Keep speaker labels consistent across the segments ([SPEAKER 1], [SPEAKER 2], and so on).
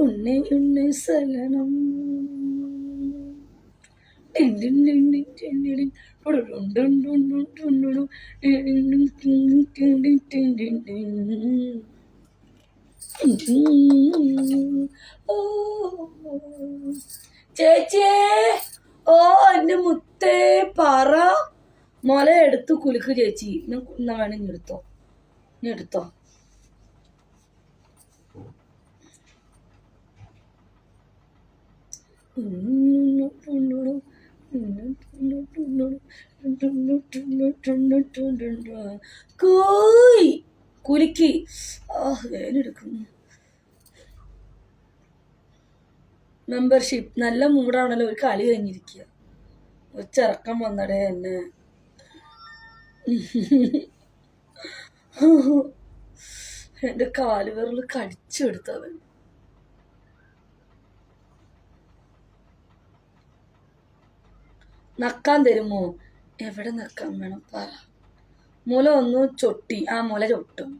[SPEAKER 1] ഉണ്ണി ഉണ്ണി സലനം ചേച്ചിയെ ഓ എന്റെ മുത്തേ പറ മുല എടുത്തു കുലുക്ക് ചേച്ചി എന്നാ വേണം ഇനി എടുത്തോ കുലുക്കി വേനെടുക്കുന്നു മെമ്പർഷിപ്പ് നല്ല മൂടാണല്ലോ ഒരു കളി കഴിഞ്ഞിരിക്കുക ഒരു ചെറുക്കം വന്നടേ എന്നെ എന്റെ കാലുവിരൽ കടിച്ചെടുത്തവൻ നക്കാൻ തരുമോ എവിടെ നക്കാൻ വേണം പറ മുല ഒന്ന് ചൊട്ടി ആ മുല ചൊട്ടും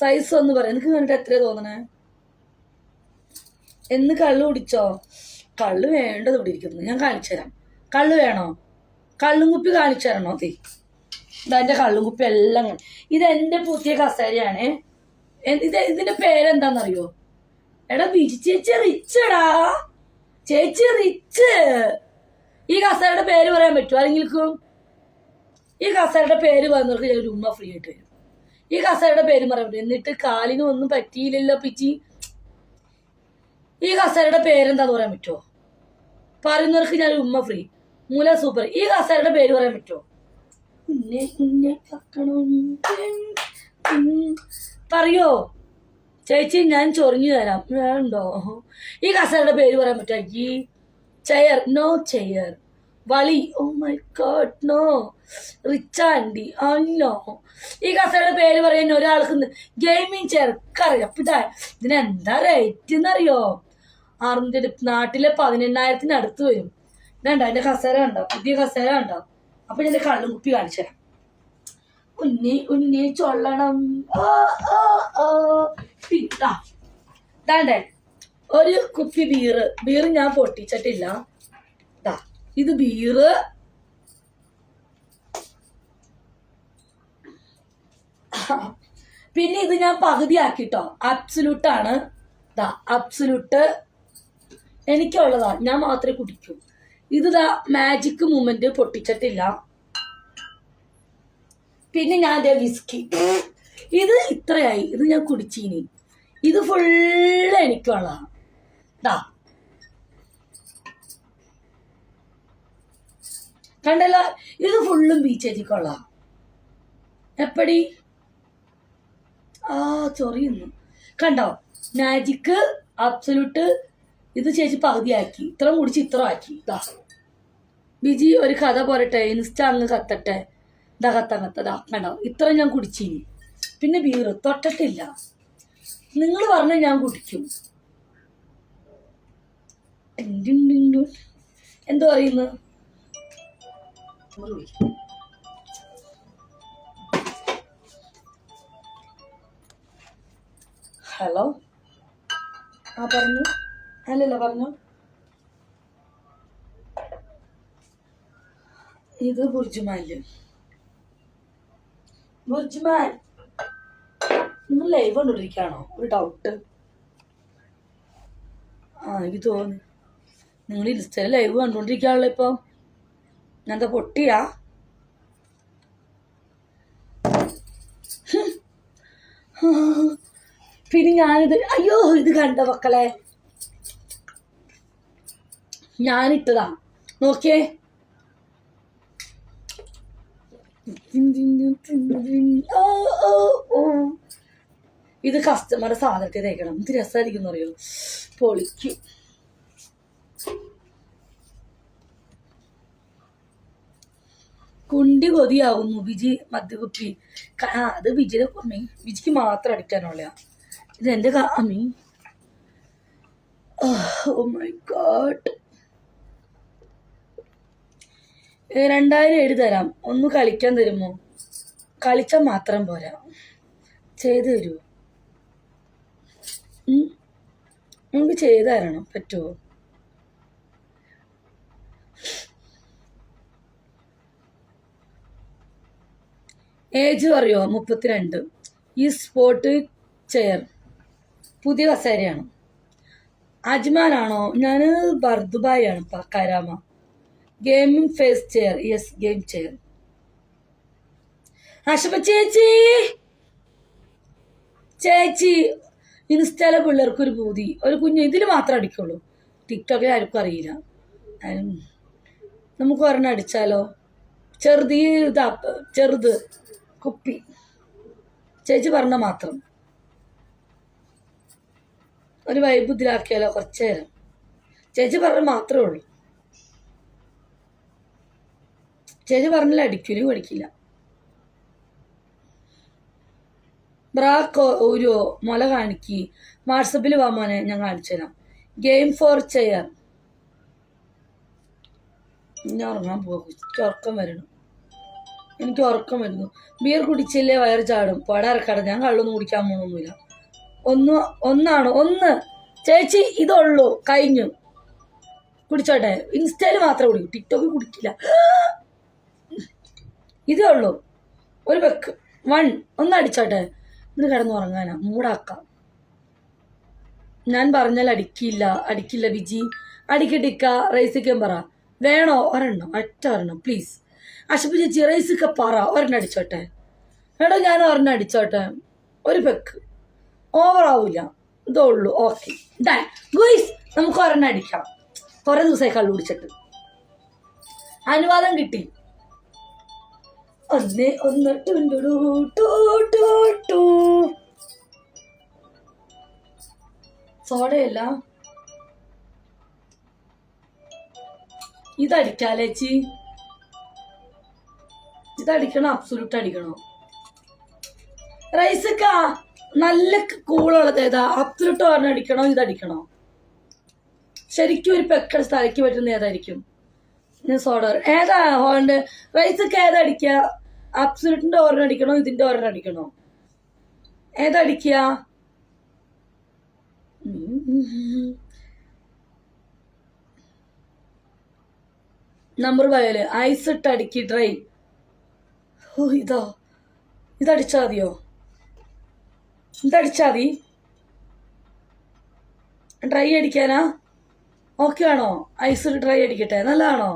[SPEAKER 1] സൈസ് ഒന്ന് പറയാം എനിക്ക് കണ്ടിട്ട് എത്രയാ തോന്നണേ എന്ന് കള്ള് കുടിച്ചോ കള്ള് വേണ്ടത് ഇവിടെ ഇരിക്കുന്നു ഞാൻ കാണിച്ചു തരാം കള്ള് വേണോ കള്ളും കുപ്പി കാണിച്ചു തരണോ ഇതെന്റെ കള്ളും കുപ്പി എല്ലാം ഇതെന്റെ പുതിയ കസേരയാണേ ഇതിന്റെ പേരെന്താന്നറിയോ എടാ ബിജി ചേച്ചി റിച്ചടാ ചേച്ചി റിച്ച് ഈ കസേരയുടെ പേര് പറയാൻ പറ്റുമോ ആരെങ്കിലും ഈ കസേരയുടെ പേര് പറയുന്നവർക്ക് ഞാൻ ഒരു ഉമ്മ ഫ്രീ ആയിട്ട് വരും ഈ കസേരയുടെ പേര് പറയാൻ പറ്റും എന്നിട്ട് കാലിന് ഒന്നും പറ്റിയില്ലല്ലോ പിച്ചി ഈ കസേരയുടെ പേരെന്താന്ന് പറയാൻ പറ്റുമോ പറയുന്നവർക്ക് ഞാൻ ഉമ്മ ഫ്രീ മൂല സൂപ്പർ ഈ കസേരയുടെ പേര് പറയാൻ പറ്റുമോ പറയോ ചേച്ചി ഞാൻ ചൊറിഞ്ഞു തരാം വേണ്ടോ ഈ കസേരയുടെ പേര് പറയാൻ പറ്റുമോ ഈ ചെയർ നോ ചെയർ വളി ഓ മൈ ഗോഡ് നോ റിച്ച് ആൻഡി അല്ലോ ഈ കസേരയുടെ പേര് പറയാൻ ഒരാൾക്ക് ഗെയിമിങ് ചെയർ അറിയാം ഇതാ ഇതിനെന്താ റേറ്റ് എന്നറിയോ നാട്ടിലെ 18,000 അടുത്ത് വരും വേണ്ട അതിന്റെ കസേര ഉണ്ടോ പുതിയ കസേര ഉണ്ടോ അപ്പൊ ഞാൻ കള്ളും കുപ്പി കാണിച്ചു തരാം ഉന്നി ചൊല്ലണം ദാണ്ടേ ഒരു കുപ്പി ബീറ് ഞാൻ പൊട്ടിച്ചിട്ടില്ല ഇത് ബീറ് പിന്നെ ഇത് ഞാൻ പകുതി ആക്കിട്ടോ അബ്സല്യൂട്ടാണ് അബ്സല്യൂട്ട് എനിക്കുള്ളതാ ഞാൻ മാത്രമേ കുടിക്കൂ ഇത് മാജിക് മൂമെന്റ് പൊട്ടിച്ചിട്ടില്ല പിന്നെ ഞാൻ വിസ്കി ഇത് ഇത്രയായി ഇത് ഞാൻ കുടിച്ചീനി ഇത് ഫുള്ള് എനിക്കുള്ളതാ കണ്ടല്ലോ ഇത് ഫുള്ളും ബീച്ചേജിക്കുള്ള എപ്പടി ചൊറിയുന്നു കണ്ടോ മാജിക് അബ്സല്യൂട്ട് ഇത് ചേച്ചി പകുതിയാക്കി ഇത്ര കുടിച്ച് ഇത്ര ആക്കി ബിജി ഒരു കഥ പോരട്ടെ ഇൻസ്റ്റ അങ്ങ് കത്തട്ടെ കത്തതാ കണ്ടോ ഇത്ര ഞാൻ കുടിച്ചിനി പിന്നെ ബീറ് തൊട്ടിട്ടില്ല നിങ്ങൾ പറഞ്ഞ ഞാൻ കുടിക്കും എന്തോ പറയുന്നു ഹലോ പറഞ്ഞു അല്ലല്ലോ പറഞ്ഞു ഇത് ബുർജുമാൻ നിങ്ങൾ ലൈവ് കണ്ടോണ്ടിരിക്കുകയാണോ ഒരു ഡൗട്ട് എനിക്ക് തോന്നുന്നു നിങ്ങൾ ഇൻസ്റ്റയിൽ ലൈവ് കണ്ടോണ്ടിരിക്കുകയാണല്ലോ ഇപ്പൊ എന്താ പൊട്ടിയാ പിന്നെ ഞാനിത് അയ്യോ ഇത് കണ്ട മക്കളെ ഞാനിട്ടതാ നോക്കിയേ ഇത് കസ്റ്റമറുടെ സാധനത്തെ തേക്കണം ഇത് രസമായിരിക്കും അറിയോ പൊളിക്കും കുണ്ടി കൊതിയാവുന്നു ബിജി മദ്യകുപ്പി അത് ബിജിയുടെ കുമ്മി ബിജിക്ക് മാത്രം അടിക്കാനുള്ള ഇതെന്റെ അമ്മി ഓ മൈ ഗോഡ് 2000 എഴുതി തരാം ഒന്ന് കളിക്കാൻ തരുമോ കളിച്ചാൽ മാത്രം പോരാ ചെയ്തു തരുമോ നമുക്ക് ചെയ്തു തരണം, പറ്റുമോ? ഏജ് പറയോ? 32. ഈ സ്പോട്ട് ചെയർ പുതിയ കസേരയാണ്. അജ്മാനാണോ? ഞാൻ ബർദുബായി ആണ്. Karama gaming face chair. Yes, game chair. ആശപ്പ ചേച്ചി ചേച്ചി ഇൻസ്റ്റയിലെ പിള്ളേർക്കൊരു പൂതി, ഒരു കുഞ്ഞ് ഇതിൽ മാത്രമേ അടിക്കുള്ളൂ. ടിക്ടോക്കിൽ ആർക്കും അറിയില്ല. നമുക്ക് ഒരെണ്ണം അടിച്ചാലോ? ചെറുത് കുപ്പി. ചേച്ചി പറഞ്ഞ മാത്രം ഒരു വൈബ് ഇതിലാക്കിയാലോ? കുറച്ചു നേരം ചേച്ചി പറഞ്ഞ മാത്രമേ ഉള്ളൂ. ചേച്ചി പറഞ്ഞില്ല അടിക്കൂലും പഠിക്കില്ല. ബ്രാക്കോ ഒരു മുല കാണിക്ക്. വാട്സപ്പിൽ വാ മോനെ, ഞാൻ കാണിച്ചു തരാം. Game four chair. ഞാൻ ഉറങ്ങാൻ പോകും, എനിക്ക് ഉറക്കം വരുന്നു. ബിയർ കുടിച്ചില്ലേ വയറ് ചാടും. പടറക്കട. ഞാൻ കള്ളൊന്നും കുടിക്കാൻ പോകണമൊന്നുമില്ല. ഒന്നാണോ? ഒന്ന് ചേച്ചി, ഇതുള്ളൂ, കഴിഞ്ഞു. കുടിച്ചോട്ടെ. ഇൻസ്റ്റയിൽ മാത്രമേ കുടിക്കൂ, ടിക്ടോക്കിൽ കുടിക്കില്ല. ഇതേ ഉള്ളൂ, ഒരു വെക്ക്. ഒന്ന് അടിച്ചോട്ടെ. ഇന്ന് കിടന്നുറങ്ങാനാ, മൂടാക്കാം. ഞാൻ പറഞ്ഞാൽ അടിക്കില്ല വിജി. അടിക്കട്ടിക്ക. റൈസിക്കാൻ പറ. വേണോ? ഒരെണ്ണം, ഒരെണ്ണം പ്ലീസ്. അശപ്പ് ചേച്ചി റൈസിക്ക പറ, ഒരെണ്ണം അടിച്ചോട്ടെ. എടോ ഞാൻ ഒരെണ്ണം അടിച്ചോട്ടെ, ഒരു പെക്ക്. ഓവറാവൂല, ഇതേ ഉള്ളൂ. ഓക്കെ ഡൺ ഗുയ്സ്, നമുക്ക് ഒരെണ്ണം അടിക്കാം. കുറെ ദിവസമായി കള്ളു കുടിച്ചിട്ട്. അനുവാദം കിട്ടി. ഒന്ന് സോഡയല്ല, ഇതടിക്കാലേച്ചി. ഇതടിക്കണോ? അബ്സൊല്യൂട്ട് അടിക്കണോ? റൈസക്ക നല്ല കൂളുള്ളത് ഏതാ? അബ്സൊല്യൂട്ട് പറഞ്ഞ അടിക്കണോ? ഇതടിക്കണോ? ശരിക്കും ഒരു പെക്ക സ്ഥലയ്ക്ക് പറ്റുന്ന ഏതായിരിക്കും? സോഡ ഏതാ? ഹോണ്ട് റൈസൊക്കെ ഏതാ അടിക്കുക? അബ്സൊല്യൂട്ടിന്റെ ഓർഡർ അടിക്കണോ? ഇതിന്റെ ഓർഡർ അടിക്കണോ? ഏതടിക്കുക? നമ്പർ പോയാല് ഐസ് ഇട്ട് അടിക്കി. ഡ്രൈ. ഓ ഇതടിച്ചാ മതിയോ? ഇതടിച്ചാ മതി. ഡ്രൈ അടിക്കാനാ? ഓക്കെ ആണോ? ഐസ് ഇട്ട് ഡ്രൈ അടിക്കട്ടെ. നല്ലതാണോ?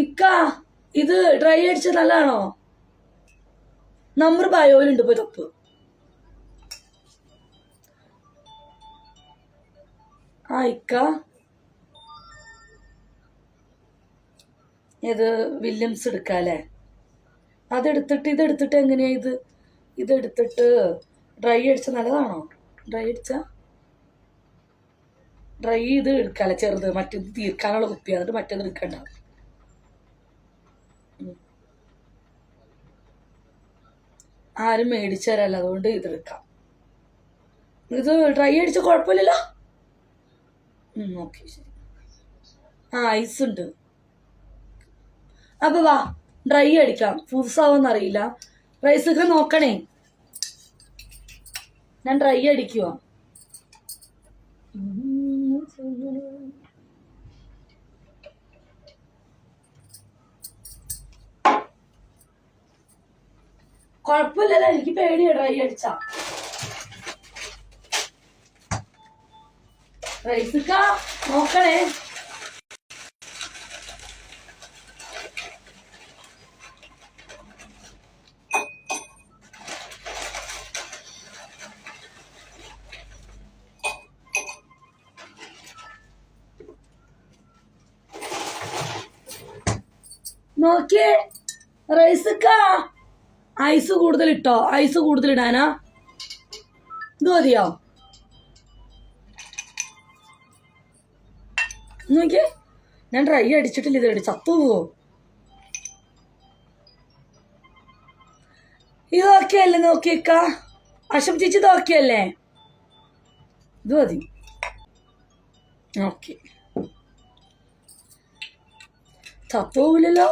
[SPEAKER 1] ഇക്ക ഇത് ഡ്രൈ അടിച്ച നല്ലതാണോ? നമ്പർ ബയോയിലുണ്ട്, പോയി തപ്പ്. ആ ഇക്ക ഇത് വില്യംസ് എടുക്കാല്ലേ? അതെടുത്തിട്ട് ഇതെടുത്തിട്ട് എങ്ങനെയാ ഇതെടുത്തിട്ട് ഡ്രൈ അടിച്ച നല്ലതാണോ? ഡ്രൈ ഇത് എടുക്കാല്ലേ? ചെറുത് മറ്റേത് തീർക്കാനുള്ള കുപ്പി, എന്നിട്ട് മറ്റേത് എടുക്കണ്ട. ആരും മേടിച്ചു തരല്ല, അതുകൊണ്ട് ഇതെടുക്കാം. ഇത് ഡ്രൈ അടിച്ച കുഴപ്പമില്ലല്ലോ. ഓക്കെ ശരി. ഐസ് ഉണ്ട്. അപ്പൊ വാ ഡ്രൈ അടിക്കാം. ഫൂസാവോന്ന് അറിയില്ല. റൈസൊക്കെ നോക്കണേ. ഞാൻ ഡ്രൈ അടിക്കുവാ. കുഴപ്പമില്ലല്ലോ, എനിക്ക് പേടിയാ ഡ്രൈ അടിച്ചാ. റൈസക്ക നോക്കണേ. നോക്കിയേ റൈസക്ക, ഐസ് കൂടുതൽ ഇട്ടോ? ഐസ് കൂടുതൽ ഇടാനാ? ഇത് മതിയോ? നോക്കിയേ, ഞാൻ ഡ്രൈ അടിച്ചിട്ടില്ല. ഇത് ചത്തു പോവോ? ഇത് ഓക്കെ അല്ലേ? നോക്കിയേക്ക അശം ചേച്ചി, ഇത് ഓക്കെ അല്ലേ? ഇത് മതി. ഓക്കെ, ചത്തു പോവില്ലല്ലോ.